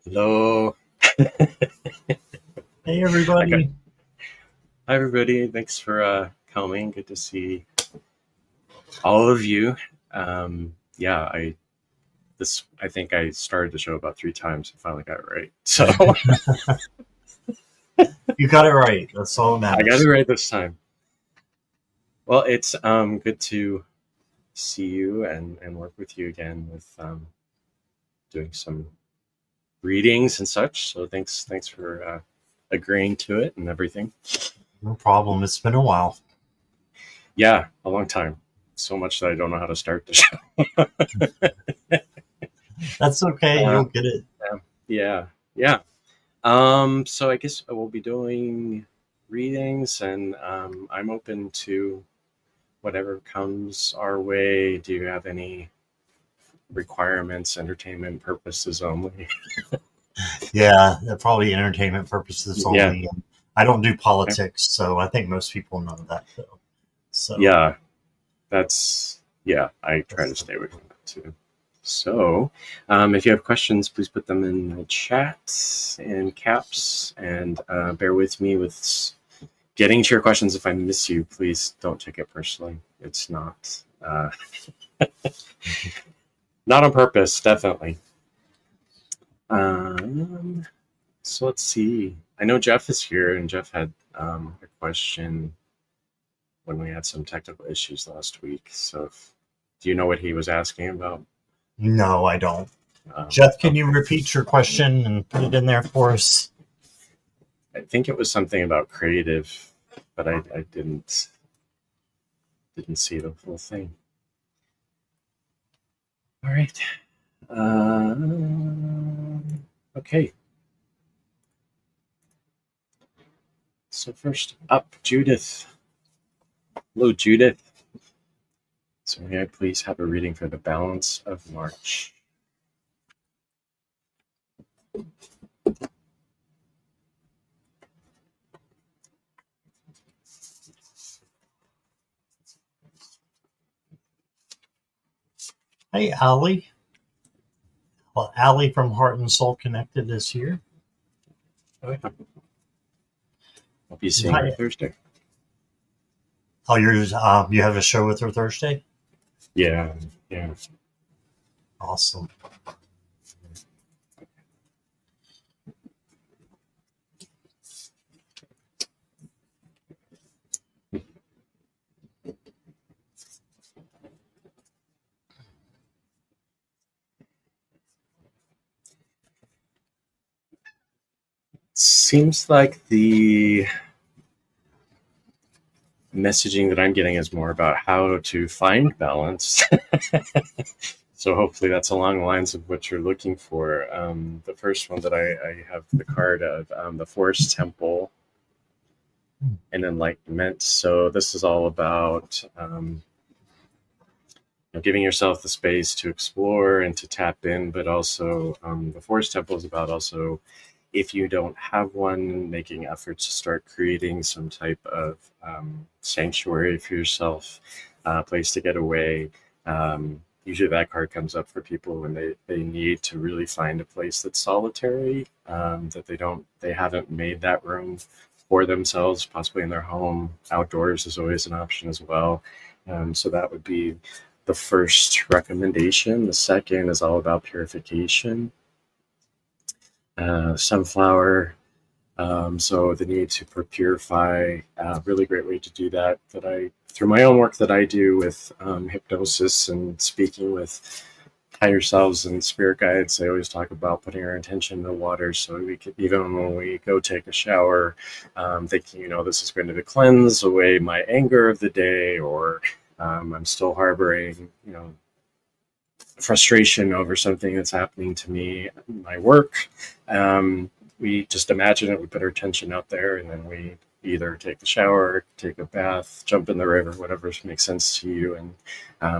Hello. Hey Okay. everybody. Hi, everybody. Thanks for coming. Good to see all of you. Yeah, I think I started the show about 3 times and finally got it right. So You got it right. That's all that I got it matters. right this time. Well, it's good to see you and work with you again with doing some readings and such. So thanks for agreeing to it and everything. No problem. It's been a while. Yeah, a long time. So much that I don't know how to start the show. That's okay. Uh, You'll get it. yeah, yeah. So I guess I will be doing readings, and I'm open to whatever comes our way. Do you have any requirements, entertainment purposes only? Yeah, probably entertainment purposes Yeah, only. I don't do politics, so I think most people know that though. So yeah, yeah, I try to that's stay away from that too. So, if you have questions, please put them in the chat in caps, and bear with me with getting to your questions. If I miss you, please don't take it personally. It's not on purpose, definitely. Um, so let's see. I know Jeff is here, and Jeff had a question when we had some technical issues last week. So, do you know what he was asking about? no, I don't. Jeff, can you Okay. repeat your question and put it in there for us? I think it was something about creative, but I didn't see the full thing. All right. Okay. So first up, Judith. Hello, Judith. So may I please have a reading for the balance of March? Hey, Allie. Well, Allie from Heart and Soul Connected is here. Oh, yeah. I'll be seeing her Hi. Thursday. Oh, you have a show with her Thursday? Yeah, yeah. Awesome. Seems like the messaging that I'm getting is more about how to find balance. So hopefully that's along the lines of what you're looking for. The first one that I have the card of the Forest Temple and Enlightenment. So this is all about giving yourself the space to explore and to tap in, but also the Forest Temple is about also, if you don't have one, making efforts to start creating some type of sanctuary for yourself, a place to get away. Usually that card comes up for people when they need to really find a place that's solitary, that they haven't made that room for themselves, possibly in their home. Outdoors is always an option as well. So that would be the first recommendation. The second is all about purification. Sunflower. So the need to purify, really great way to do that. Through my own work that I do with hypnosis and speaking with higher selves and spirit guides, I always talk about putting our intention in the water. So we could, even when we go take a shower, thinking, this is going to cleanse away my anger of the day, or I'm still harboring, frustration over something that's happening to me, my work. We just imagine it, we put our attention out there, and then we either take the shower, take a bath, jump in the river, whatever makes sense to you. And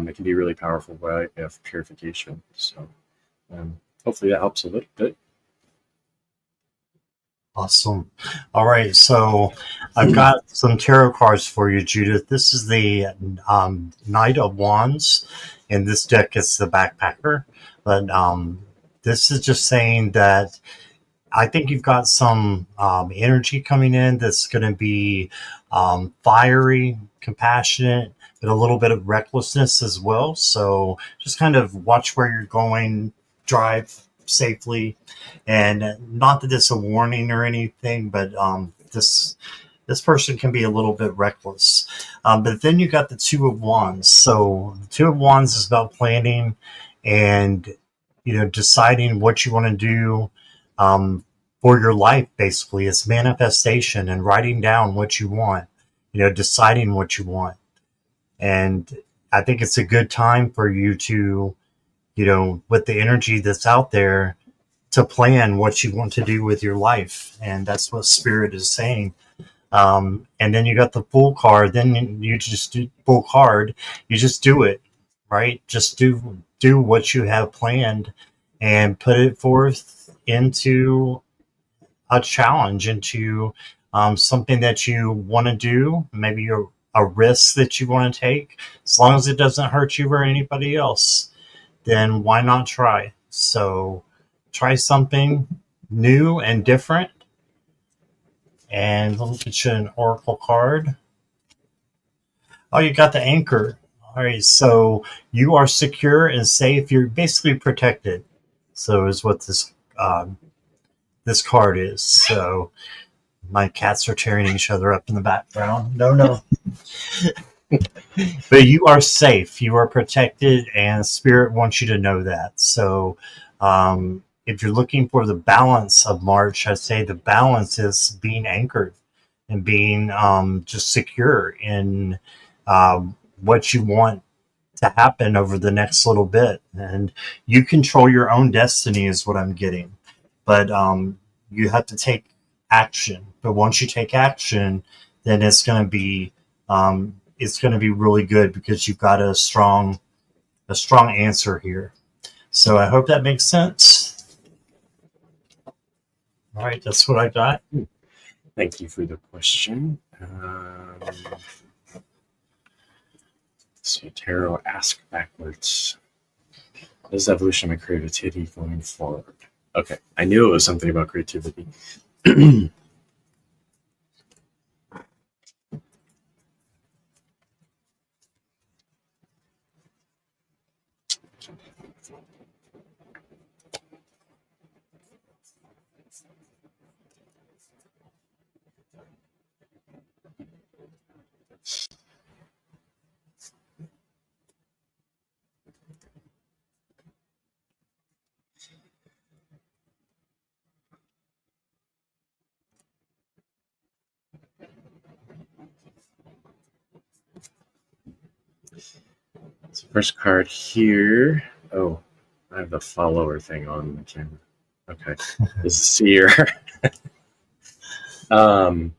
it can be a really powerful way of purification. So hopefully that helps a little bit. Awesome. All right, so I've got some tarot cards for you, Judith. This is the Knight of Wands, and this deck is the Backpacker. But this is just saying that I think you've got some energy coming in that's going to be fiery, compassionate, but a little bit of recklessness as well. So just kind of watch where you're going, drive safely, and not that it's a warning or anything, but this person can be a little bit reckless. But then you got the Two of Wands. So the Two of Wands is about planning and deciding what you want to do for your life. Basically, it's manifestation and writing down what you want. Deciding what you want, and I think it's a good time for you to, with the energy that's out there, to plan what you want to do with your life, and that's what Spirit is saying. And then you got the Fool card. Then you just do Fool card. You just do it, right? Just do what you have planned, and put it forth into a challenge, into something that you want to do. Maybe a risk that you want to take, as long as it doesn't hurt you or anybody else. Then why not try? So try something new and different. And let me get you an oracle card. Oh, you got the Anchor. All right, so you are secure and safe. You're basically protected. So is what this card is. So my cats are tearing each other up in the background. No. But you are safe. You are protected, and Spirit wants you to know that. So if you're looking for the balance of March, I'd say the balance is being anchored and being just secure in what you want to happen over the next little bit. And you control your own destiny is what I'm getting. But you have to take action. But once you take action, then it's going to be really good, because you've got a strong answer here. So I hope that makes sense. All right, that's what I got. Thank you for the question. So tarot, ask backwards. What is the evolution of my creativity going forward? Okay, I knew it was something about creativity. So first card here. Oh, I have the follower thing on the camera. Okay, this is Seer. Don't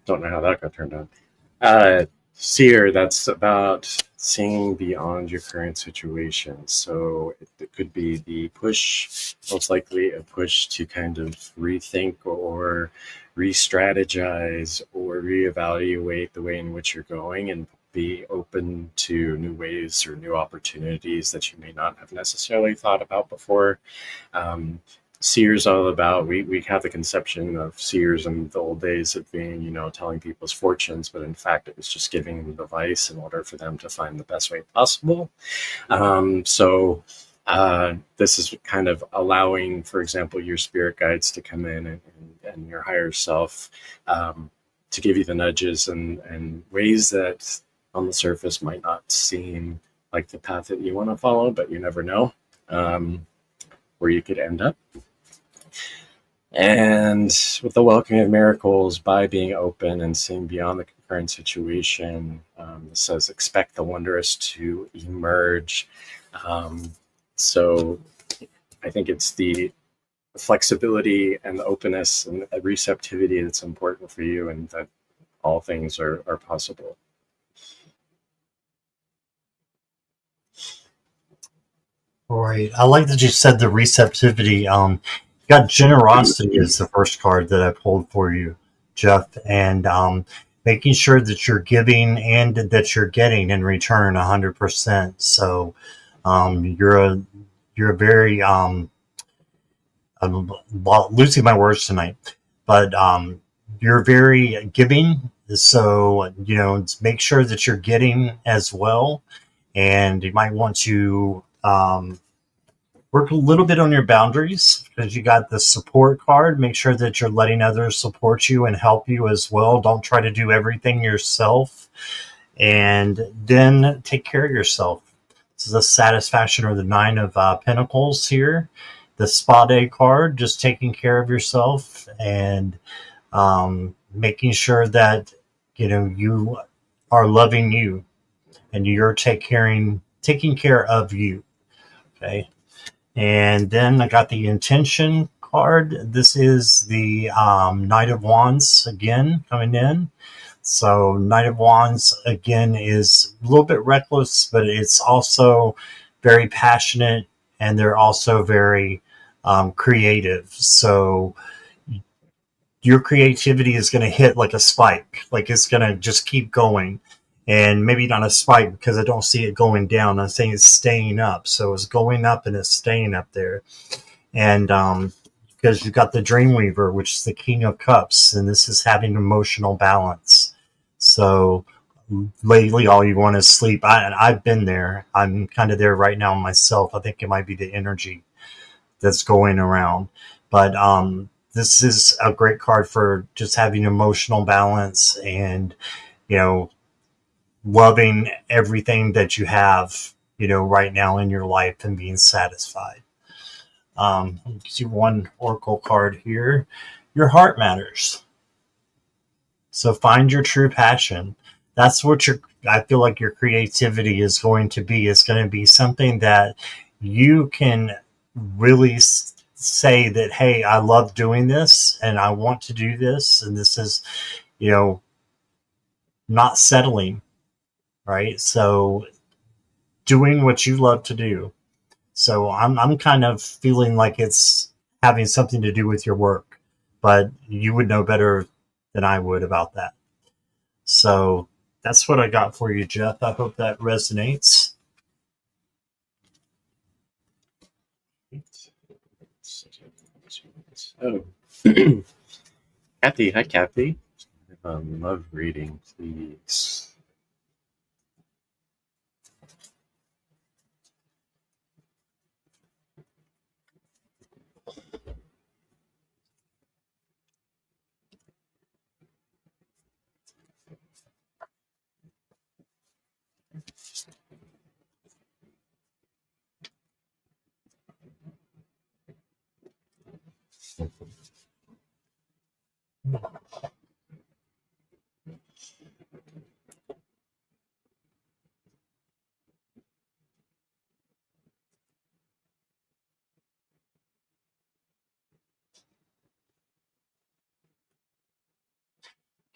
know how that got turned on. Seer, that's about seeing beyond your current situation. So it could be the push, most likely a push to kind of rethink or re-strategize or reevaluate the way in which you're going, and be open to new ways or new opportunities that you may not have necessarily thought about before. Seers all about, we have the conception of seers in the old days of being, telling people's fortunes, but in fact it was just giving them advice in order for them to find the best way possible. So this is kind of allowing, for example, your spirit guides to come in, and your higher self to give you the nudges and ways that on the surface might not seem like the path that you want to follow, but you never know where you could end up. And with the welcoming of miracles, by being open and seeing beyond the current situation, it says expect the wondrous to emerge. So I think it's the flexibility and the openness and the receptivity that's important for you, and that all things are possible. All right. I like that you said the receptivity. Got generosity is the first card that I pulled for you, Jeff, and making sure that you're giving and that you're getting in return 100%. So you're a very I'm losing my words tonight, but you're very giving. So, make sure that you're getting as well. And you might want to work a little bit on your boundaries because you got the support card. Make sure that you're letting others support you and help you as well. Don't try to do everything yourself. And then take care of yourself. This is the satisfaction, or the Nine of Pentacles here. The Spa Day card, just taking care of yourself and making sure that you are loving you and you're taking care of you. Okay. And then I got the Intention card. This is the Knight of Wands again coming in. So Knight of Wands again is a little bit reckless, but it's also very passionate, and they're also very creative. So your creativity is going to hit like a spike, like it's going to just keep going. And maybe not a spike because I don't see it going down. I'm saying it's staying up. So it's going up and it's staying up there. And because you've got the Dreamweaver, which is the King of Cups, and this is having emotional balance. So lately, all you want is sleep. I've been there. I'm kind of there right now myself. I think it might be the energy that's going around. But this is a great card for just having emotional balance and, loving everything that you have, right now in your life and being satisfied. Let me see one oracle card here. Your heart matters. So find your true passion. That's what I feel like your creativity is going to be. It's going to be something that you can really say that, hey, I love doing this and I want to do this. And this is, not settling, right? So doing what you love to do. So I'm kind of feeling like it's having something to do with your work, but you would know better than I would about that. So that's what I got for you, Jeff. I hope that resonates. Oh, Kathy. Hi, Kathy. Love reading, please.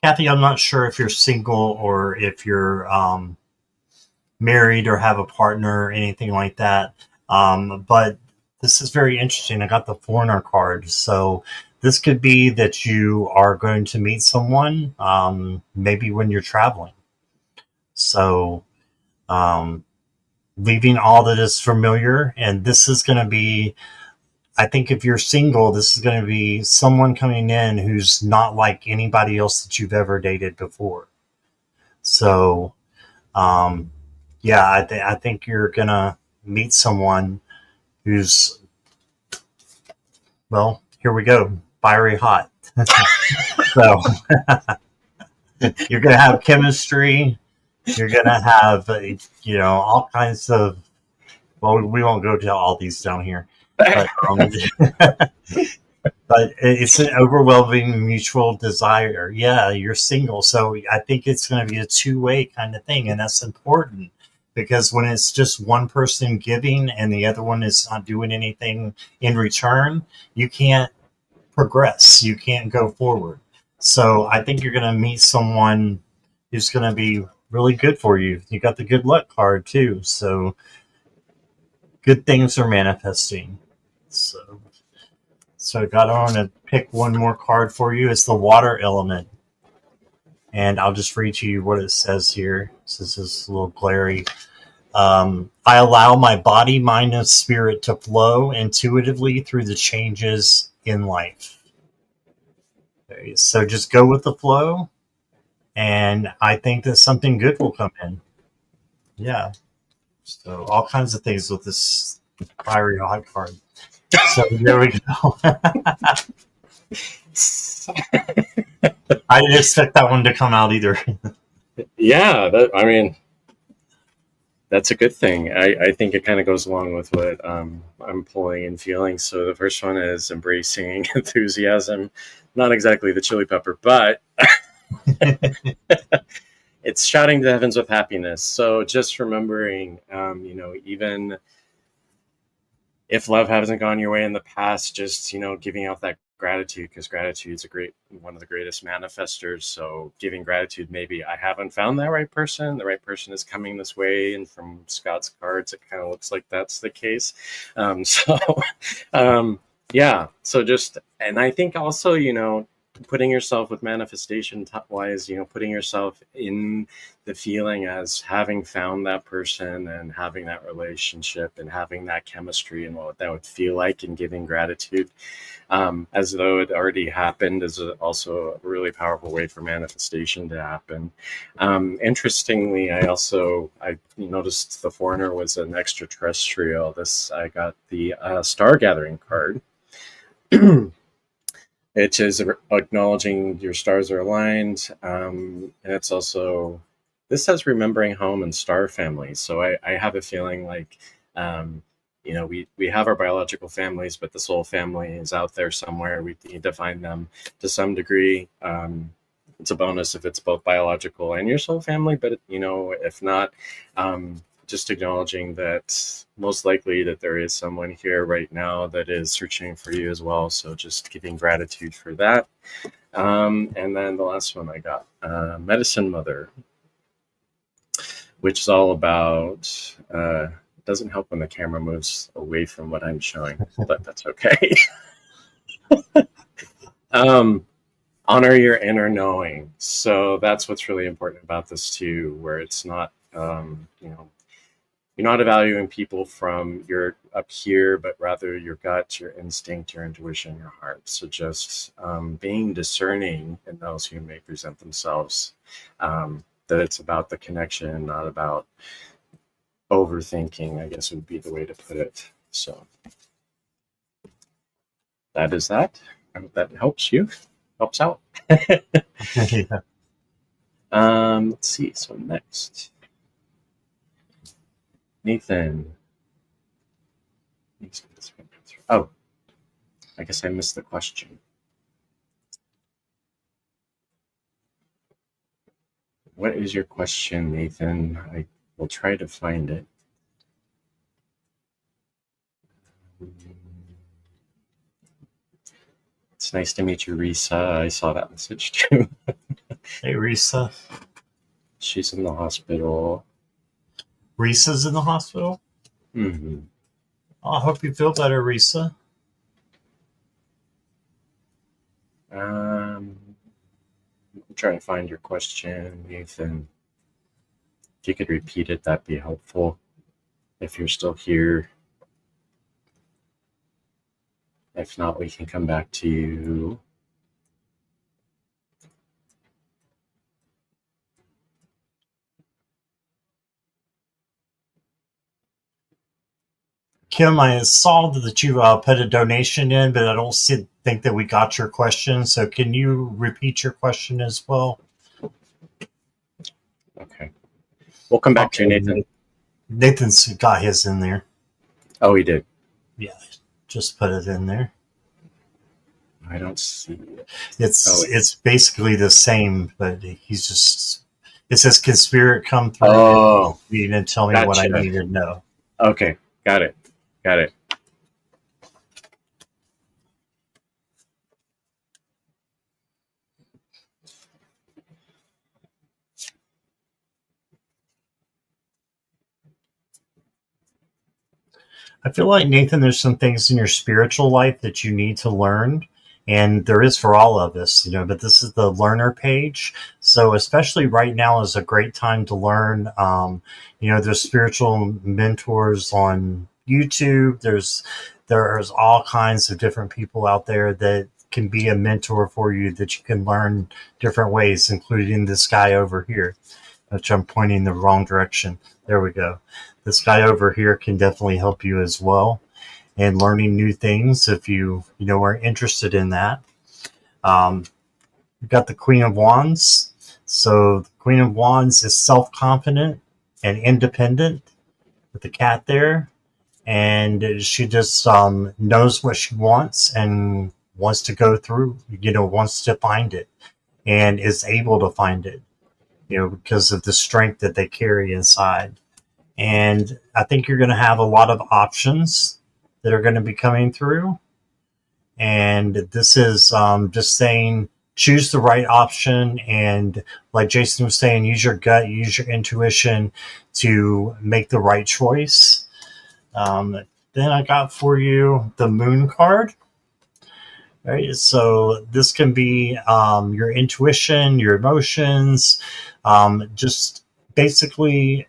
Kathy, I'm not sure if you're single or if you're married or have a partner or anything like that. But this is very interesting. I got the Foreigner card. So this could be that you are going to meet someone, maybe when you're traveling. So leaving all that is familiar. And this is going to be, I think if you're single, this is going to be someone coming in who's not like anybody else that you've ever dated before. So, yeah, I think you're going to meet someone who's, well, here we go, fiery hot. So you're going to have chemistry. You're going to have, all kinds of, well, we won't go to all these down here. But, but it's an overwhelming mutual desire. Yeah, you're single. So I think it's going to be a two-way kind of thing. And that's important because when it's just one person giving and the other one is not doing anything in return, you can't progress. You can't go forward. So I think you're going to meet someone who's going to be really good for you. You got the good luck card too. So good things are manifesting. So I got on to pick one more card for you. It's the water element. And I'll just read to you what it says here. This is a little glary. I allow my body, mind, and spirit to flow intuitively through the changes in life. Okay, so just go with the flow, and I think that something good will come in. Yeah. So all kinds of things with this fiery hot card. So there we go. I didn't expect that one to come out either. Yeah, that's a good thing. I think it kind of goes along with what I'm pulling and feeling. So the first one is embracing enthusiasm. Not exactly the chili pepper, but it's shouting to the heavens with happiness. So just remembering, even if love hasn't gone your way in the past, just giving out that gratitude, because gratitude is one of the greatest manifestors. So giving gratitude, maybe I haven't found that right person, the right person is coming this way, and from Scott's cards it kind of looks like that's the case. So yeah, so just, and I think also, putting yourself with manifestation wise, putting yourself in the feeling as having found that person and having that relationship and having that chemistry and what that would feel like, and giving gratitude as though it already happened is also a really powerful way for manifestation to happen. Interestingly, I noticed the foreigner was an extraterrestrial. I got the star gathering card. It is acknowledging your stars are aligned, and it's also, this says remembering home and star family. So I have a feeling like, we have our biological families, but the soul family is out there somewhere. We need to find them to some degree. It's a bonus if it's both biological and your soul family, but if not, just acknowledging that most likely that there is someone here right now that is searching for you as well. So just giving gratitude for that. And then the last one I got, Medicine Mother, which is all about, it doesn't help when the camera moves away from what I'm showing, but that's okay. Honor your inner knowing. So that's what's really important about this too, where it's not, you're not evaluating people from your up here, but rather your gut, your instinct, your intuition, your heart. So just being discerning in those who may present themselves, that it's about the connection, not about overthinking, I guess would be the way to put it. So that is that. I hope that helps out. Yeah. Let's see. So next, Nathan. Oh, I guess I missed the question. What is your question, Nathan? I will try to find it. It's nice to meet you, Risa. I saw that message too. Hey, Risa. She's in the hospital. Risa's in the hospital? Mm-hmm. I hope you feel better, Risa. I'm trying to find your question, Nathan. If you could repeat it, that'd be helpful. If you're still here. If not, we can come back to you. Kim, I saw that you put a donation in, but I don't think that we got your question. So can you repeat your question as well? Okay. We'll come back to you, Nathan. Nathan's got his in there. Oh, he did. Yeah, just put it in there. I don't see it. It's basically the same, but he's just, it says, "Can spirit come through and tell me what I need to know?" Okay, got it. I feel like, Nathan, there's some things in your spiritual life that you need to learn, and there is for all of us, but this is the learner page. So especially right now is a great time to learn. There's spiritual mentors on YouTube. There's all kinds of different people out there that can be a mentor for you, that you can learn different ways, including this guy over here, which I'm pointing the wrong direction. There we go. This guy over here can definitely help you as well, and learning new things if you are interested in that. We've got the Queen of Wands. So the Queen of Wands is self-confident and independent with the cat there. And she just knows what she wants and wants to go through, wants to find it and is able to find it, because of the strength that they carry inside. And I think you're going to have a lot of options that are going to be coming through. And this is just saying, choose the right option. And like Jason was saying, use your gut, use your intuition to make the right choice. Then I got for you the Moon card. Right, so this can be your intuition, your emotions, just basically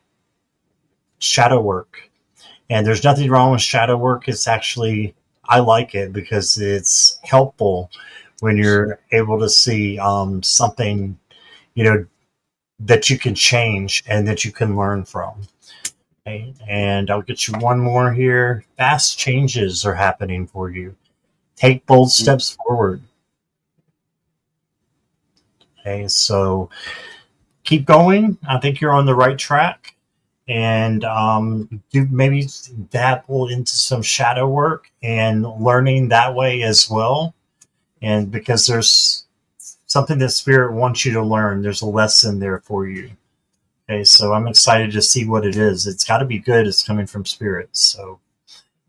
shadow work. And there's nothing wrong with shadow work. It's actually, I like it because it's helpful when you're able to see something, that you can change and that you can learn from. Okay? And I'll get you one more here. Fast changes are happening for you. Take bold steps forward. Okay, so keep going. I think you're on the right track. And do maybe dabble into some shadow work and learning that way as well. And because there's something that Spirit wants you to learn, there's a lesson there for you. Okay, so I'm excited to see what it is. It's got to be good. It's coming from Spirit. So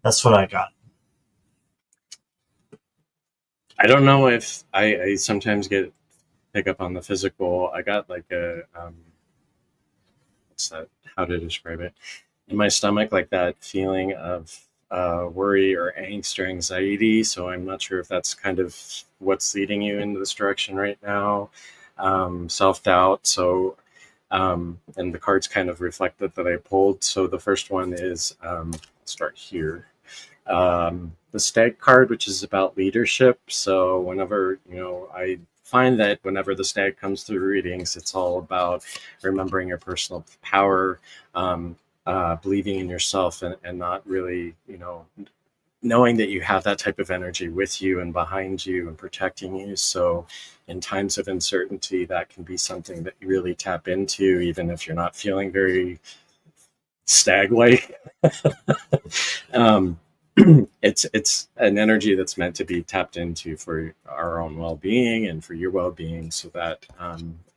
that's what I got. I don't know if I sometimes pick up on the physical. I got like a what's that? How to describe it? In my stomach, like that feeling of worry or angst or anxiety. So I'm not sure if that's kind of what's leading you into this direction right now. Self-doubt. So and the cards kind of reflected that I pulled. So the first one is start here. The stag card, which is about leadership. So whenever, I find that whenever the stag comes through readings, it's all about remembering your personal power, believing in yourself, and not really, knowing that you have that type of energy with you and behind you and protecting you. So in times of uncertainty, that can be something that you really tap into, even if you're not feeling very stag-like. It's an energy that's meant to be tapped into for our own well-being and for your well-being, so that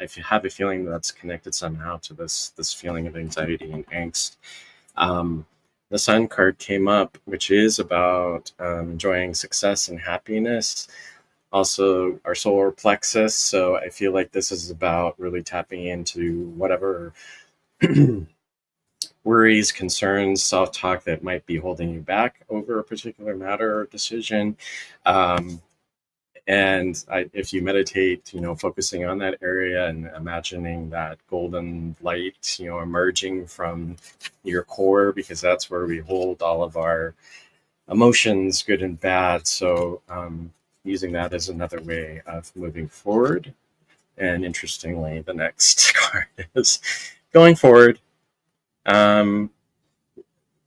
if you have a feeling that's connected somehow to this feeling of anxiety and angst. The Sun card came up, which is about enjoying success and happiness, also our solar plexus. So I feel like this is about really tapping into whatever worries, concerns, self-talk that might be holding you back over a particular matter or decision. If you meditate, focusing on that area and imagining that golden light, emerging from your core, because that's where we hold all of our emotions, good and bad. So using that as another way of moving forward. And interestingly, the next card is going forward.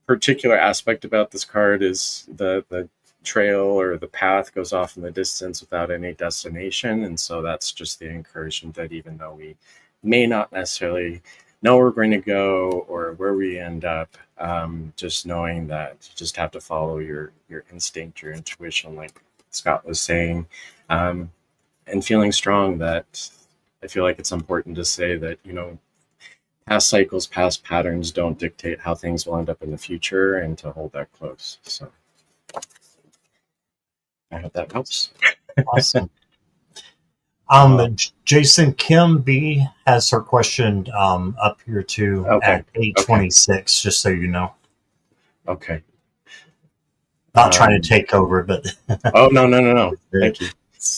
Particular aspect about this card is the trail or the path goes off in the distance without any destination. And so that's just the encouragement that even though we may not necessarily know where we're going to go or where we end up, just knowing that you just have to follow your instinct, your intuition, like Scott was saying, and feeling strong. That I feel like it's important to say that, past cycles, past patterns don't dictate how things will end up in the future, and to hold that close. So I hope that helps. Awesome. Jason, Kim B has her question up here too, at 8:26, just so you know. Okay. Not trying to take over, but oh, no. Thank you.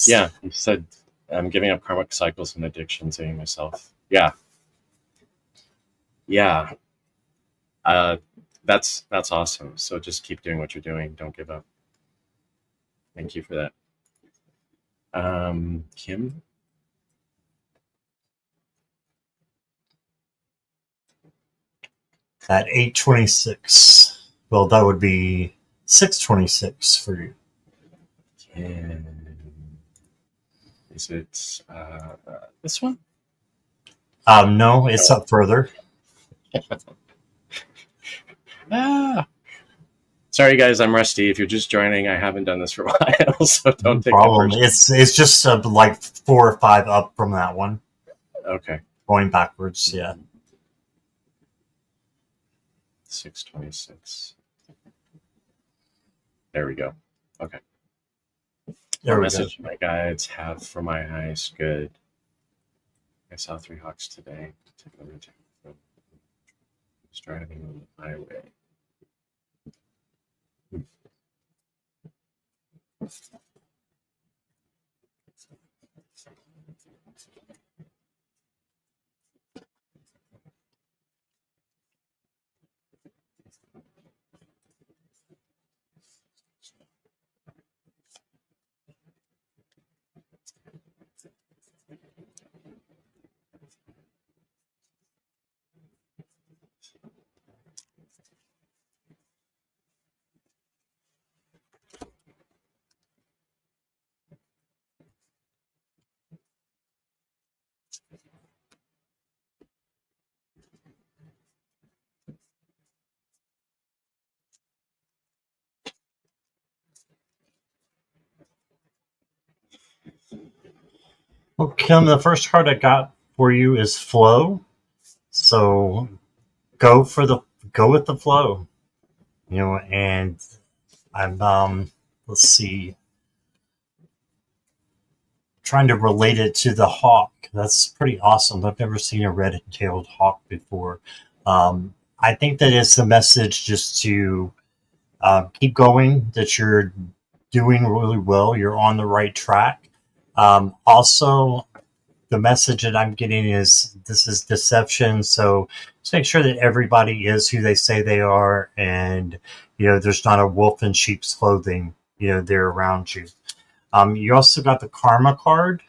Yeah, you said I'm giving up karmic cycles and addiction, saying myself. Yeah, yeah. Uh, that's awesome. So just keep doing what you're doing. Don't give up. Thank you for that. Kim? At 8:26. Well, that would be 6:26 for you. Kim. Is it this one? No, it's up further. Ah. Sorry, guys, I'm rusty. If you're just joining, I haven't done this for a while, so don't take Problem. it It's just like 4 or 5 up from that one. Okay. Going backwards, yeah. 6:26. There we go. Okay. There What we message go. my guides have for my highest good? I saw 3 hawks today. Take a look. Just driving on the highway. Well, Kim, the first card I got for you is flow. So go for the go with the flow. And I'm let's see, trying to relate it to the hawk. That's pretty awesome. I've never seen a red-tailed hawk before. I think that it's the message just to keep going, that you're doing really well. You're on the right track. Also, the message that I'm getting is this is deception. So just make sure that everybody is who they say they are, and there's not a wolf in sheep's clothing. They're around you. You also got the karma card.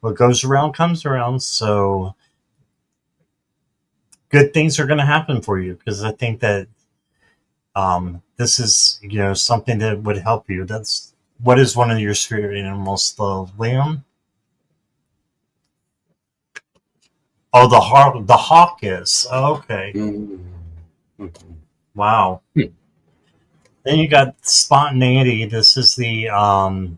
What goes around comes around. So good things are going to happen for you, because I think that this is something that would help you. That's what is one of your spirit animals, the lamb. Oh, the hawk is. Oh, okay. Mm-hmm. Wow. Then you got spontaneity. This is I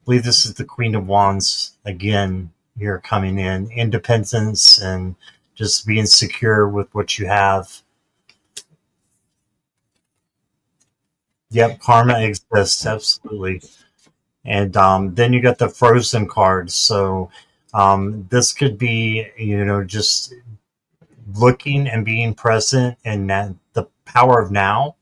believe this is the Queen of Wands again. Here coming in, independence and just being secure with what you have. Yep, karma exists, absolutely. And then you got the frozen cards. So this could be, just looking and being present in the power of now.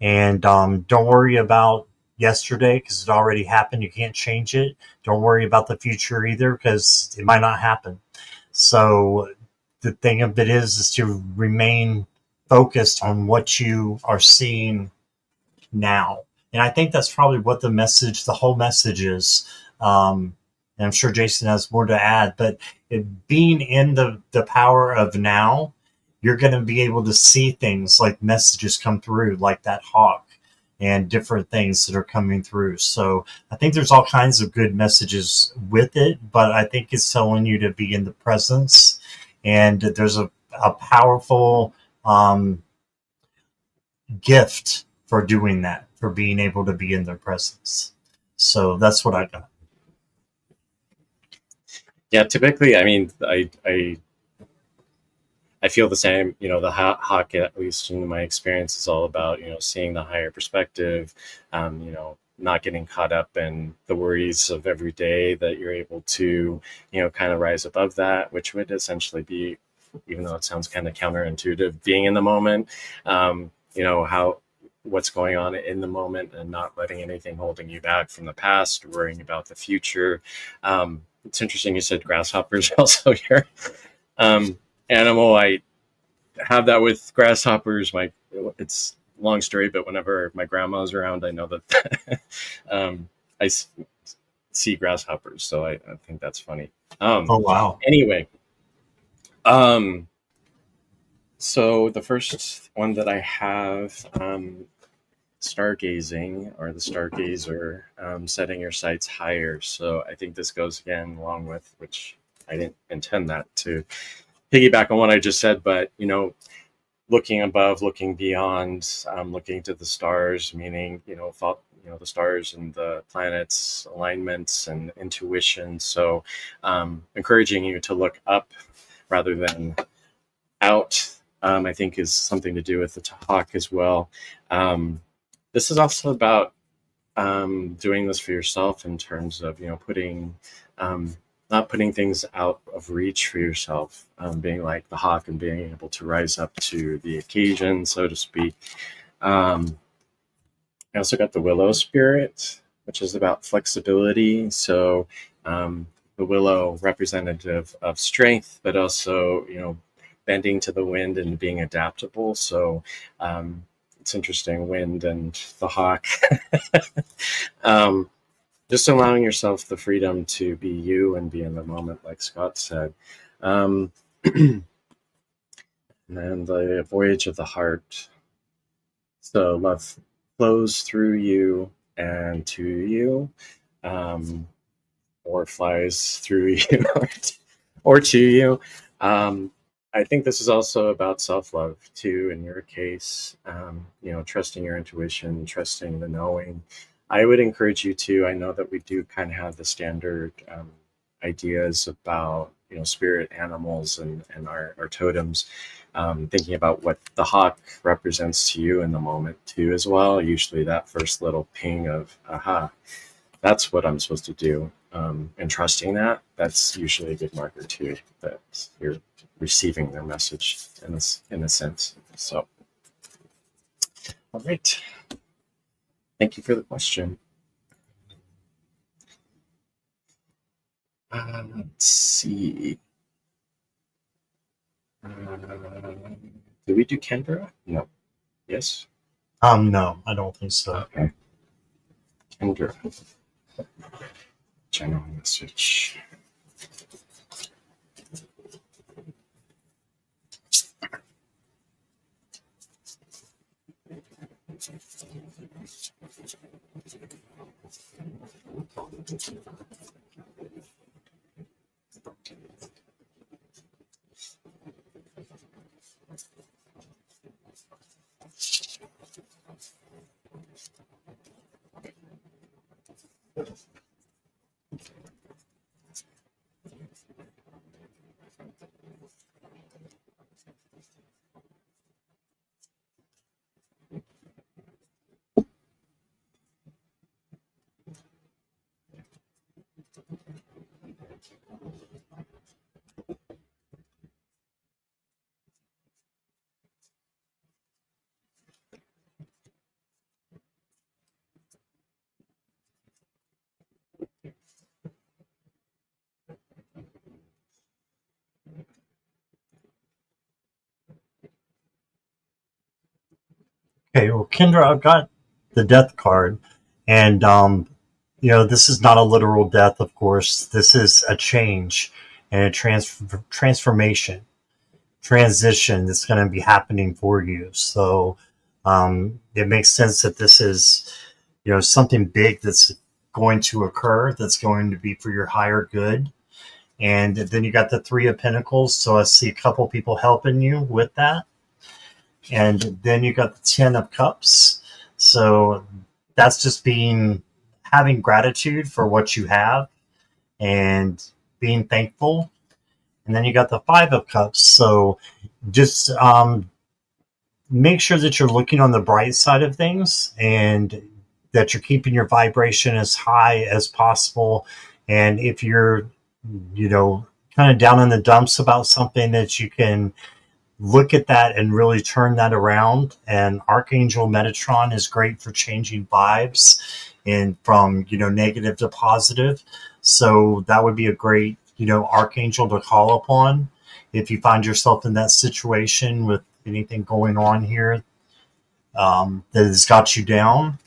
And don't worry about yesterday, because it already happened. You can't change it. Don't worry about the future either, because it might not happen. So the thing of it is to remain focused on what you are seeing now. And I think that's probably what the whole message is. And I'm sure Jason has more to add, but being in the power of now, you're going to be able to see things like messages come through, like that hawk, and different things that are coming through. So I think there's all kinds of good messages with it, but I think it's telling you to be in the presence. And there's a powerful gift for doing that, for being able to be in their presence. So that's what I got. Yeah, typically, I mean, I feel the same. The hawk, at least in my experience, is all about seeing the higher perspective. Not getting caught up in the worries of every day. That you're able to kind of rise above that, which would essentially be, even though it sounds kind of counterintuitive, being in the moment. How what's going on in the moment and not letting anything holding you back from the past, worrying about the future. It's interesting you said grasshoppers also here. Um, Animal, I have that with grasshoppers. It's a long story, but whenever my grandma's around, I know that I see grasshoppers, so I think that's funny. Oh, wow. Anyway, um, so the first one that I have, stargazing or the stargazer, setting your sights higher. So I think this goes again along with, which I didn't intend that to piggyback on what I just said, but looking above, looking beyond, looking to the stars, meaning the stars and the planets, alignments and intuition. So encouraging you to look up rather than out, I think is something to do with the Tahak as well. This is also about doing this for yourself in terms of putting not putting things out of reach for yourself, being like the hawk and being able to rise up to the occasion, so to speak. I also got the willow spirit, which is about flexibility. So the willow representative of strength, but also bending to the wind and being adaptable. So it's interesting, wind and the hawk. Just allowing yourself the freedom to be you and be in the moment, like Scott said. And then the voyage of the heart. So love flows through you and to you, or flies through you or to you. I think this is also about self-love too, in your case, trusting your intuition, trusting the knowing. I would encourage you to, I know that we do kind of have the standard ideas about, spirit animals and our totems, thinking about what the hawk represents to you in the moment too as well. Usually that first little ping of, aha, that's what I'm supposed to do. And trusting that's usually a good marker too, that you're receiving their message in a sense. So, all right. Thank you for the question. Let's see. Did we do Kendra? No. Yes? No, I don't think so. Okay. Kendra. General message. Okay, well, Kendra, I've got the death card, and this is not a literal death, of course. This is a change and a transformation, transition that's going to be happening for you. So it makes sense that this is, something big that's going to occur, that's going to be for your higher good. And then you got the Three of Pentacles. So I see a couple people helping you with that. And then you got the Ten of Cups. So that's just having gratitude for what you have and being thankful. And then you got the Five of Cups. So just make sure that you're looking on the bright side of things and that you're keeping your vibration as high as possible. And if you're, kind of down in the dumps about something, that you can look at that and really turn that around. And Archangel Metatron is great for changing vibes and from, negative to positive. So that would be a great, archangel to call upon if you find yourself in that situation with anything going on here that has got you down.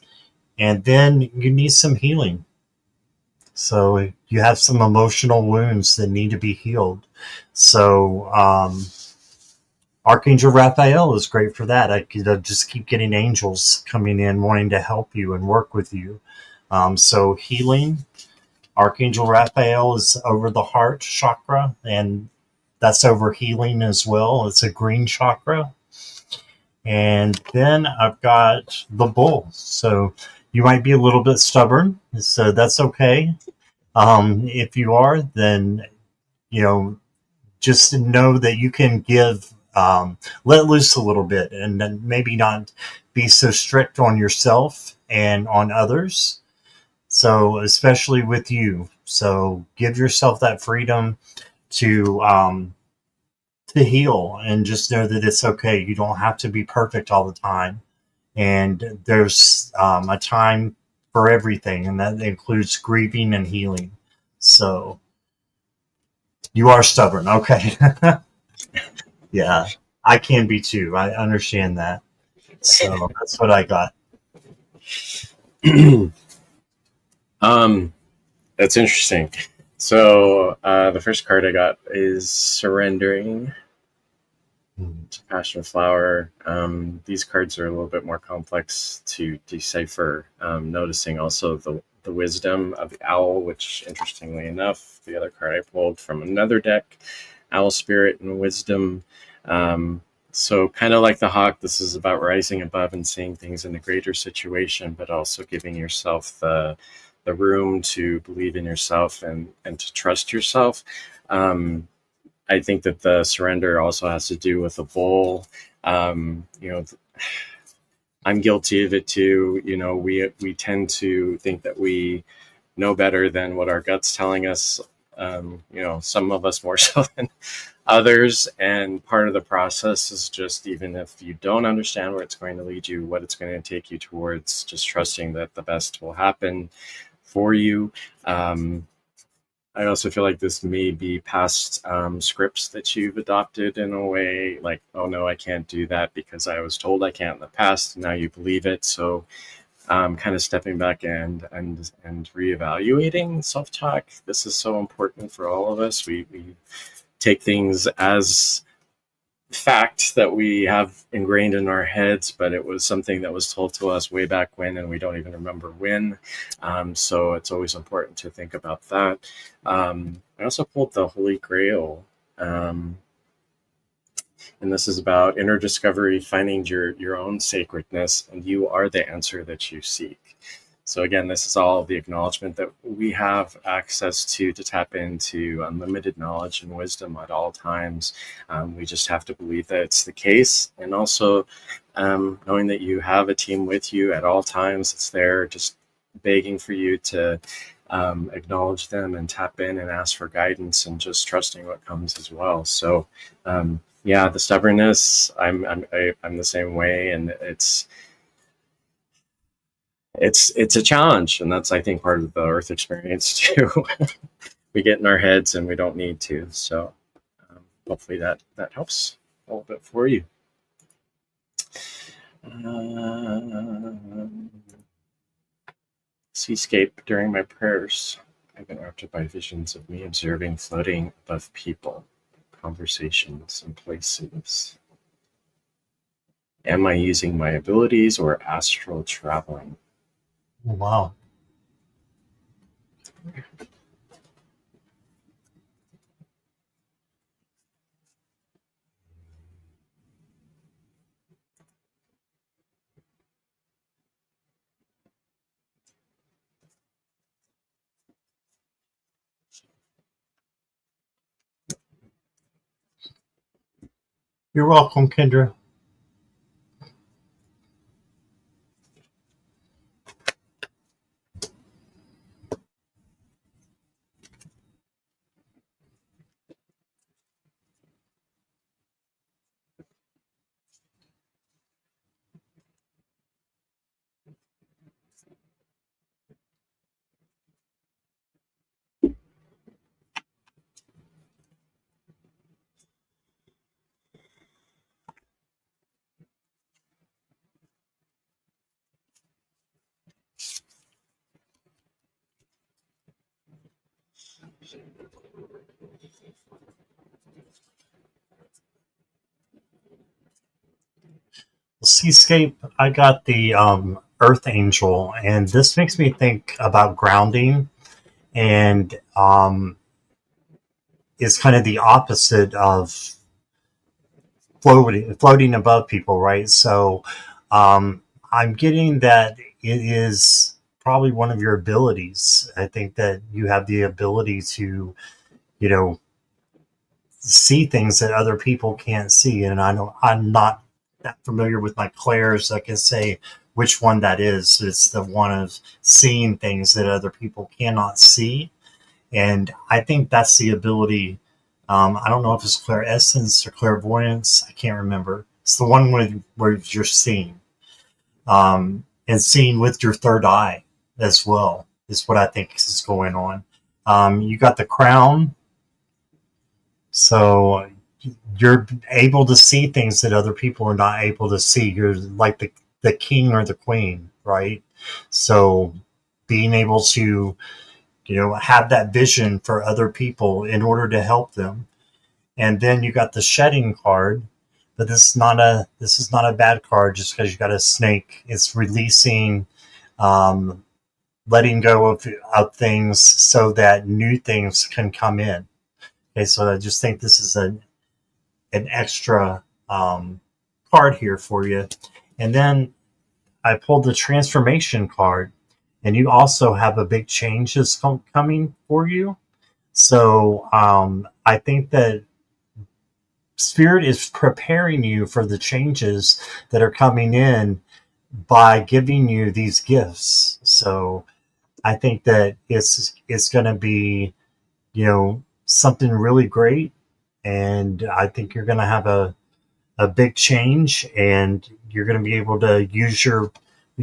And then you need some healing. So you have some emotional wounds that need to be healed. So Archangel Raphael is great for that. I could just keep getting angels coming in wanting to help you and work with you. So healing, Archangel Raphael is over the heart chakra, and that's over healing as well. It's a green chakra. And then I've got the bull. So you might be a little bit stubborn, so that's okay. If you are, then, you know, just know that you can give, let loose a little bit, and then maybe not be so strict on yourself and on others. So, especially with you. So, give yourself that freedom to heal and just know that it's okay. You don't have to be perfect all the time. And there's a time for everything, and that includes grieving and healing. So, you are stubborn. Okay. Yeah, I can be too. I understand that. So that's what I got. um, that's interesting. So the first card I got is Surrendering to Passion Flower. These cards are a little bit more complex to decipher. Noticing also the wisdom of the owl, which interestingly enough, the other card I pulled from another deck, Owl Spirit and Wisdom. So kind of like the hawk, this is about rising above and seeing things in a greater situation, but also giving yourself the room to believe in yourself and to trust yourself. I think that the surrender also has to do with the bull. You know, I'm guilty of it too. You know, we tend to think that we know better than what our gut's telling us. You know, some of us more so than others. And part of the process is just, even if you don't understand where it's going to lead you, what it's going to take you towards, just trusting that the best will happen for you. I also feel like this may be past scripts that you've adopted in a way, like, oh no, I can't do that because I was told I can't in the past. And now you believe it. So kind of stepping back and reevaluating self-talk. This is so important for all of us. We take things as fact that we have ingrained in our heads, but it was something that was told to us way back when, and we don't even remember when. So it's always important to think about that. I also pulled the Holy Grail. And this is about inner discovery, finding your own sacredness, and you are the answer that you seek. So again, this is all the acknowledgement that we have access to tap into unlimited knowledge and wisdom at all times. We just have to believe that it's the case, and also knowing that you have a team with you at all times. It's there, just begging for you to acknowledge them and tap in and ask for guidance, and just trusting what comes as well. So yeah, the stubbornness, I'm the same way, and it's a challenge, and that's, I think, part of the Earth experience too. We get in our heads and we don't need to. So hopefully that helps a little bit for you. Seascape. During my prayers, I've been interrupted by visions of me observing floating above people, conversations, and places. Am I using my abilities or astral traveling? Wow. You're welcome, Kendra. Seascape, I got the Earth Angel, and this makes me think about grounding, and is kind of the opposite of floating above people, right? So I'm getting that it is probably one of your abilities. I think that you have the ability to, you know, see things that other people can't see. And I know I'm not that familiar with my clairs. I can say which one that is. It's the one of seeing things that other people cannot see. And I think that's the ability. I don't know if it's clairessence or clairvoyance. I can't remember. It's the one where you're seeing, and seeing with your third eye as well is what I think is going on. You got the crown, so you're able to see things that other people are not able to see. You're like the king or the queen, right? So being able to, have that vision for other people in order to help them. And then you got the shedding card, but this is not a bad card just because you got a snake. It's releasing, um, letting go of things so that new things can come in. Okay, so I just think this is an extra card here for you. And then I pulled the transformation card, and you also have a big change that's coming for you. So I think that Spirit is preparing you for the changes that are coming in by giving you these gifts. So I think that it's going to be, something really great, and I think you're going to have a big change, and you're going to be able to use your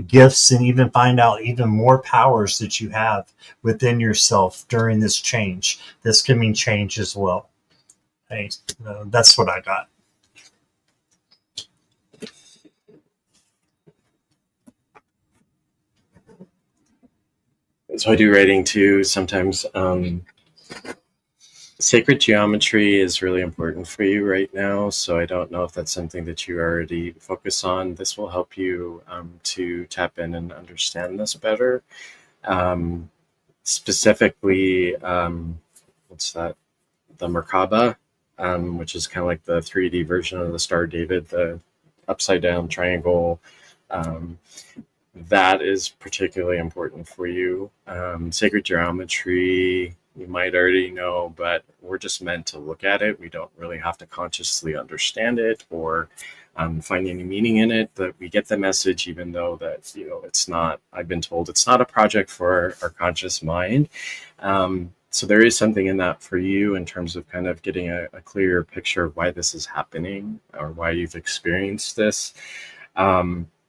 gifts and even find out even more powers that you have within yourself during this change. This can mean change as well. Hey, that's what I got. So I do writing too. Sometimes sacred geometry is really important for you right now. So I don't know if that's something that you already focus on. This will help you to tap in and understand this better. Specifically, what's that? The Merkaba, which is kind of like the 3D version of the Star David, the upside down triangle. Um, that is particularly important for you. Sacred geometry, you might already know, but we're just meant to look at it. We don't really have to consciously understand it or find any meaning in it. But we get the message, even though that it's not. I've been told it's not a project for our conscious mind. So there is something in that for you in terms of kind of getting a clearer picture of why this is happening or why you've experienced this.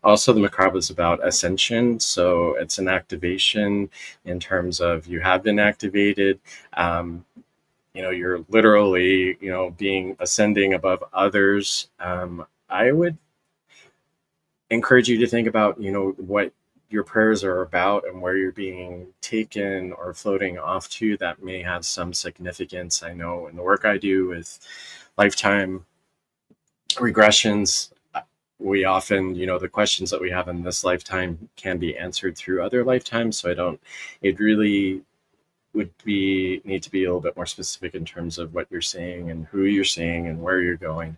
Also, the Macabre is about ascension, so it's an activation in terms of you have been activated. You're literally, being ascending above others. I would encourage you to think about, what your prayers are about and where you're being taken or floating off to. That may have some significance. I know in the work I do with lifetime regressions, we often, the questions that we have in this lifetime can be answered through other lifetimes. So it really would need to be a little bit more specific in terms of what you're saying and who you're saying and where you're going.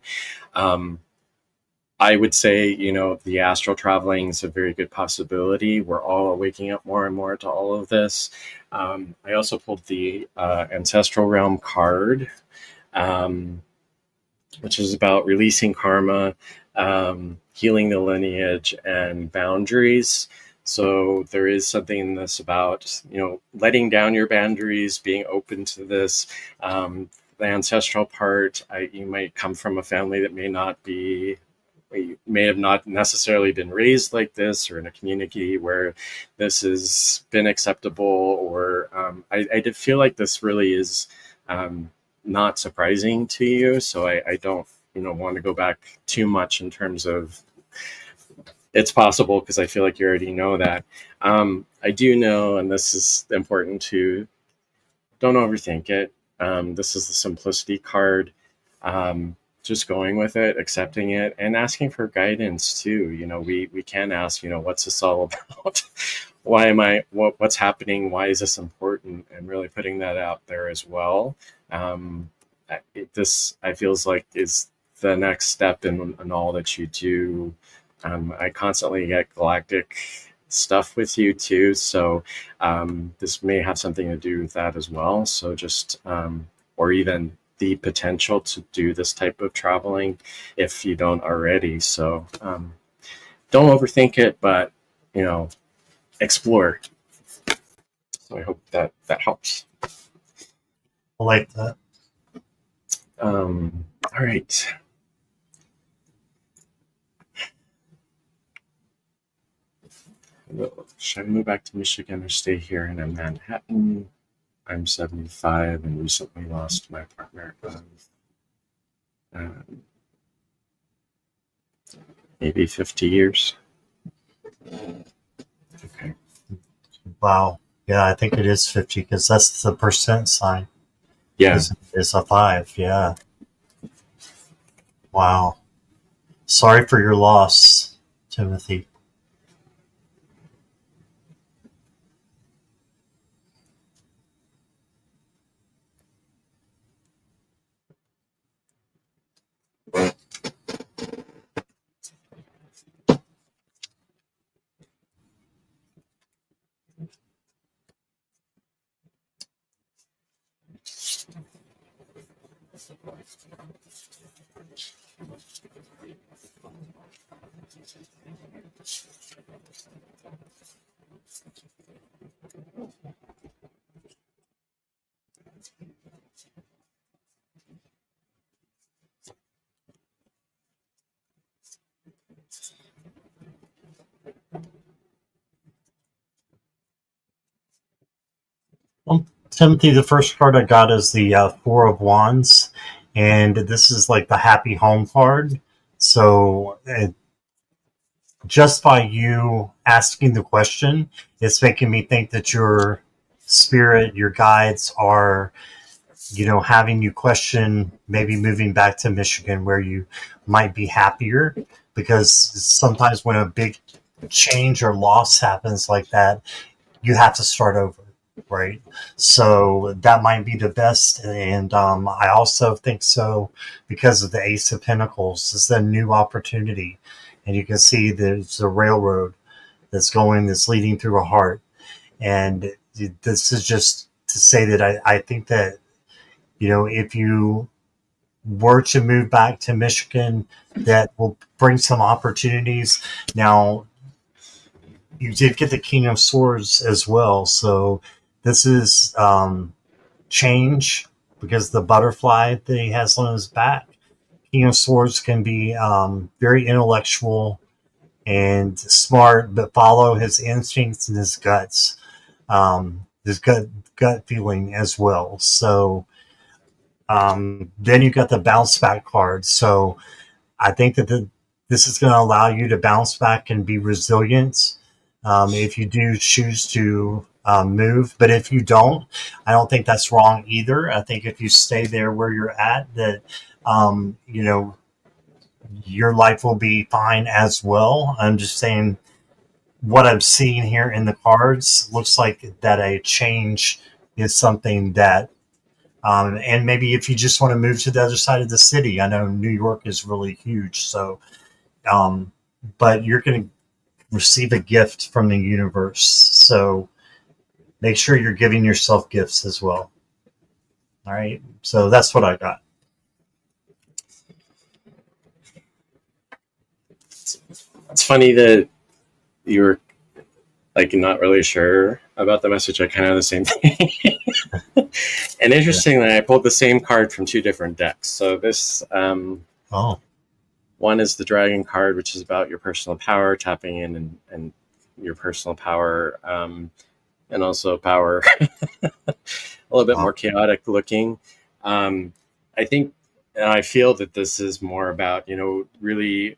I would say, the astral traveling is a very good possibility. We're all waking up more and more to all of this. I also pulled the Ancestral Realm card, which is about releasing karma, healing the lineage, and boundaries. So there is something in this about, letting down your boundaries, being open to this. The ancestral part, you might come from a family that may have not necessarily been raised like this, or in a community where this has been acceptable, or I did feel like this really is not surprising to you. So I don't want to go back too much in terms of it's possible, because I feel like you already know that. I do know, and this is important to don't overthink it. This is the simplicity card. Just going with it, accepting it, and asking for guidance too. We can ask, what's this all about? Why am I? What's happening? Why is this important? And really putting that out there as well. This I feels like is the next step in all that you do. I constantly get galactic stuff with you too, so this may have something to do with that as well. So just or even the potential to do this type of traveling if you don't already. So don't overthink it, but explore. So I hope that helps. I like that. All right. Should I move back to Michigan or stay here in Manhattan? I'm 75 and recently lost my partner of maybe 50 years. Okay. Wow. Yeah, I think it is 50 because that's the percent sign. Yeah. It's a 5. Yeah. Wow. Sorry for your loss, Timothy. Well, Timothy, the first card I got is the Four of Wands, and this is like the happy home card. So just by you asking the question, it's making me think that your spirit, your guides are, having you question maybe moving back to Michigan where you might be happier. Because sometimes when a big change or loss happens like that, you have to start over, right? So that might be the best. And I also think so because of the Ace of Pentacles. It's a new opportunity. And you can see there's a railroad that's leading through a heart. And this is just to say that I think that, if you were to move back to Michigan, that will bring some opportunities. Now, you did get the King of Swords as well. So this is change because the butterfly that he has on his back. King of Swords can be very intellectual and smart, but follow his instincts and his guts, his gut feeling as well. So then you got the bounce back card. So I think that this is going to allow you to bounce back and be resilient if you do choose to move. But if you don't, I don't think that's wrong either. I think if you stay there where you're at, that your life will be fine as well. I'm just saying what I'm seeing here in the cards looks like that a change is something that and maybe if you just want to move to the other side of the city. I know New York is really huge, so but you're going to receive a gift from the universe. So make sure you're giving yourself gifts as well. All right. So that's what I got. It's funny that you're like not really sure about the message. I kind of have the same thing. And interestingly, I pulled the same card from two different decks. So this one is the Dragon card, which is about your personal power, tapping in and your personal power, and also power a little bit more chaotic looking. I think, and I feel that this is more about, really,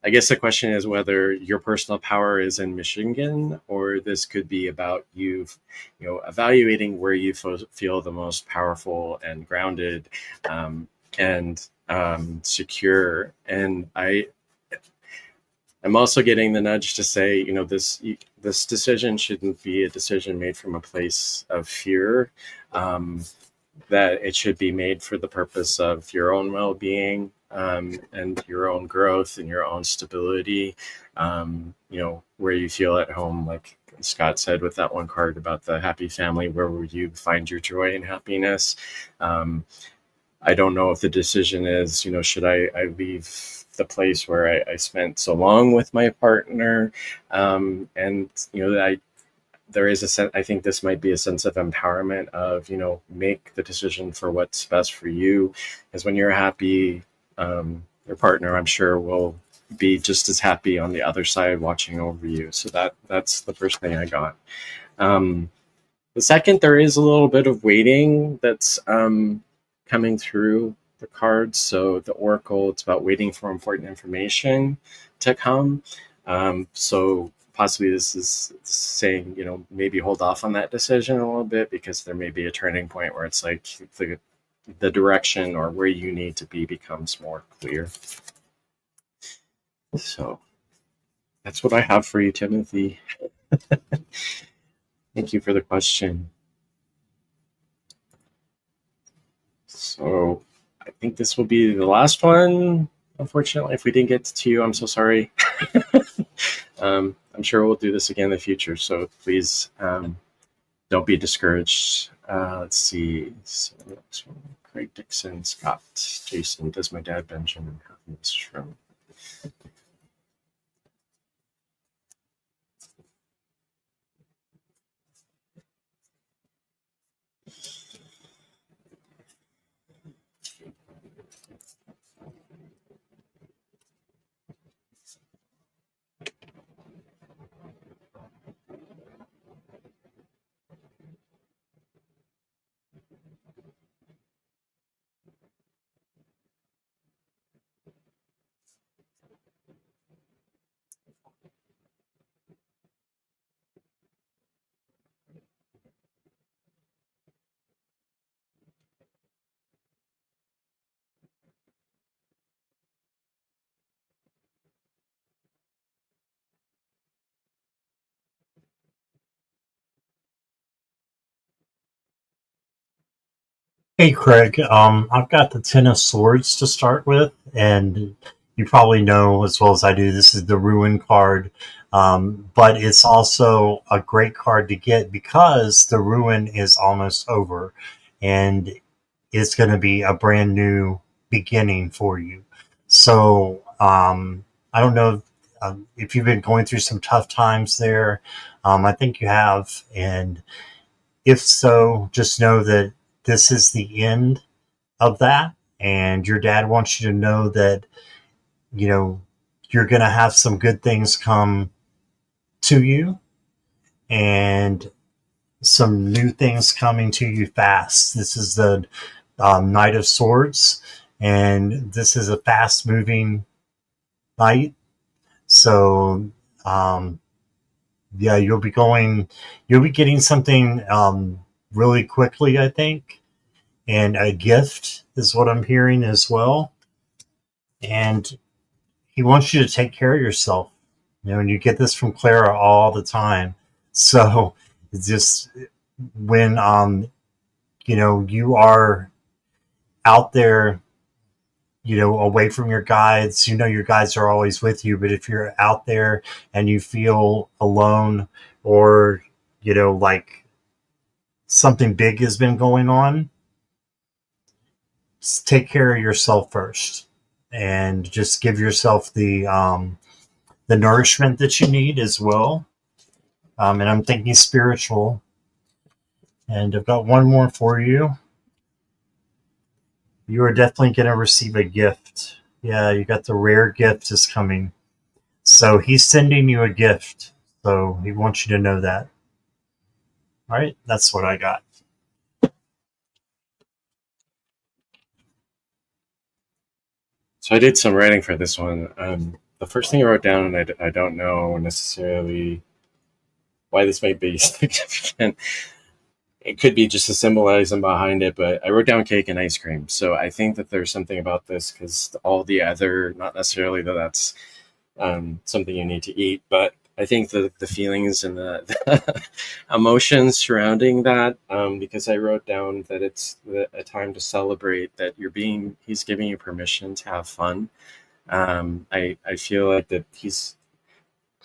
I guess the question is whether your personal power is in Michigan, or this could be about evaluating where you feel the most powerful and grounded, and secure. And I'm also getting the nudge to say, this decision shouldn't be a decision made from a place of fear. That it should be made for the purpose of your own well-being, and your own growth and your own stability. Where you feel at home, like Scott said with that one card about the happy family, where will you find your joy and happiness? I don't know if the decision is, should I leave the place where I spent so long with my partner, and that there is I think this might be a sense of empowerment of, make the decision for what's best for you. Because when you're happy, your partner, I'm sure, will be just as happy on the other side watching over you. So that's the first thing I got. The second, there is a little bit of waiting that's coming through the cards. So the Oracle, it's about waiting for important information to come. So possibly this is saying, maybe hold off on that decision a little bit, because there may be a turning point where it's like the direction or where you need to be becomes more clear. So that's what I have for you, Timothy. Thank you for the question. So I think this will be the last one. Unfortunately, if we didn't get to you, I'm so sorry. I'm sure we'll do this again in the future, so please don't be discouraged. Let's see. So next one, Craig Dixon, Scott, Jason, does my dad Benjamin have a message from? Hey, Craig. I've got the Ten of Swords to start with, and you probably know as well as I do, this is the Ruin card. But it's also a great card to get because the Ruin is almost over, and it's going to be a brand new beginning for you. So I don't know if you've been going through some tough times there. I think you have, and if so, just know that this is the end of that. And your dad wants you to know that, you know, you're going to have some good things come to you and some new things coming to you fast. This is the Knight of Swords, and this is a fast moving knight. So, yeah, you'll be getting something really quickly, I think. And a gift is what I'm hearing as well. And he wants you to take care of yourself. And you get this from Clara all the time. So it's just when you are out there, away from your guides, your guides are always with you. But if you're out there and you feel alone, or like something big has been going on, take care of yourself first, and just give yourself the nourishment that you need as well. And I'm thinking spiritual. And I've got one more for you. You are definitely going to receive a gift. Yeah, you got the rare gift is coming. So he's sending you a gift. So he wants you to know that. All right, that's what I got. So I did some writing for this one. the first thing I wrote down, and I don't know necessarily why this might be significant. It could be just a symbolism behind it, but I wrote down cake and ice cream. So I think that there's something about this, because all the other, not necessarily that that's something you need to eat, but I think the feelings and the emotions surrounding that, because I wrote down that it's a time to celebrate, that he's giving you permission to have fun. I feel like that he's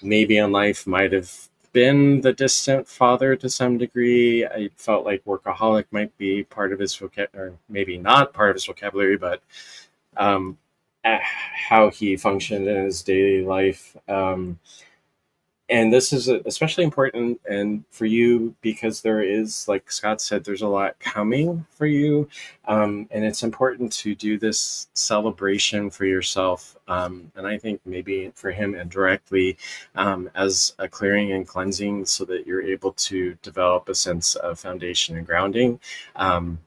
maybe in life might have been the distant father to some degree. I felt like workaholic might be part of his vocabulary, or maybe not part of his vocabulary, but um, how he functioned in his daily life. And this is especially important and for you, because there is, like Scott said, there's a lot coming for you, and it's important to do this celebration for yourself, and I think maybe for him indirectly, as a clearing and cleansing, so that you're able to develop a sense of foundation and grounding. On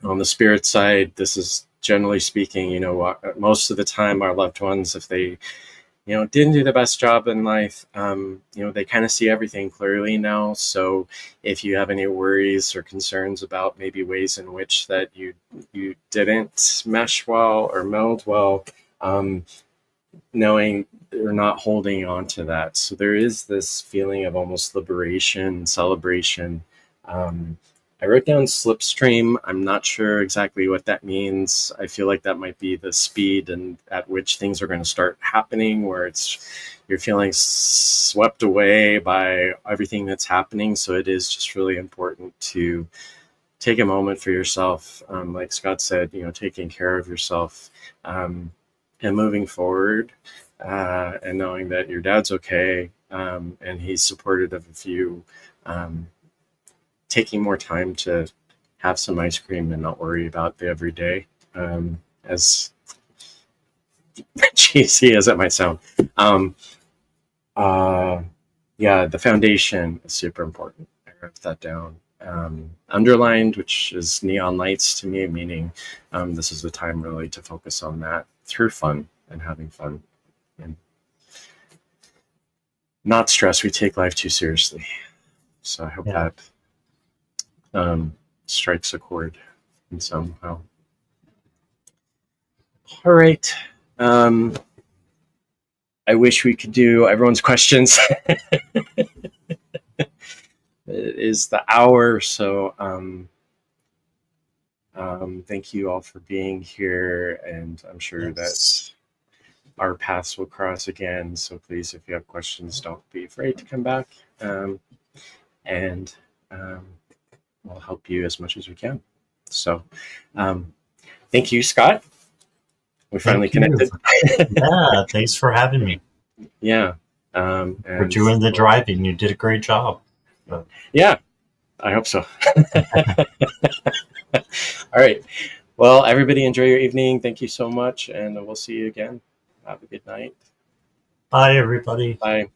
the spirit side, this is generally speaking, most of the time our loved ones, if they didn't do the best job in life, they kind of see everything clearly now. So if you have any worries or concerns about maybe ways in which that you didn't mesh well or meld well, knowing you're not holding on to that. So there is this feeling of almost liberation, celebration. I wrote down slipstream. I'm not sure exactly what that means. I feel like that might be the speed and at which things are going to start happening, where you're feeling swept away by everything that's happening. So it is just really important to take a moment for yourself. Like Scott said, taking care of yourself, and moving forward, and knowing that your dad's okay, and he's supportive of you. Taking more time to have some ice cream and not worry about the everyday, as cheesy as it might sound. Uh, yeah, the foundation is super important. I wrote that down. Underlined, which is neon lights to me, meaning this is the time really to focus on that through fun and having fun and not stress. We take life too seriously. So I hope Yeah. that strikes a chord in somehow. All right. I wish we could do everyone's questions. It is the hour, so thank you all for being here, and I'm sure Yes. that our paths will cross again. So please, if you have questions, don't be afraid to come back, and we'll help you as much as we can. So, thank you, Scott. We finally Thank you. connected. Yeah. Thanks for having me. Yeah, For and doing the driving. You did a great job. But yeah, I hope so. All right. Well, everybody, enjoy your evening. Thank you so much, and we'll see you again. Have a good night. bye, everybody. Bye.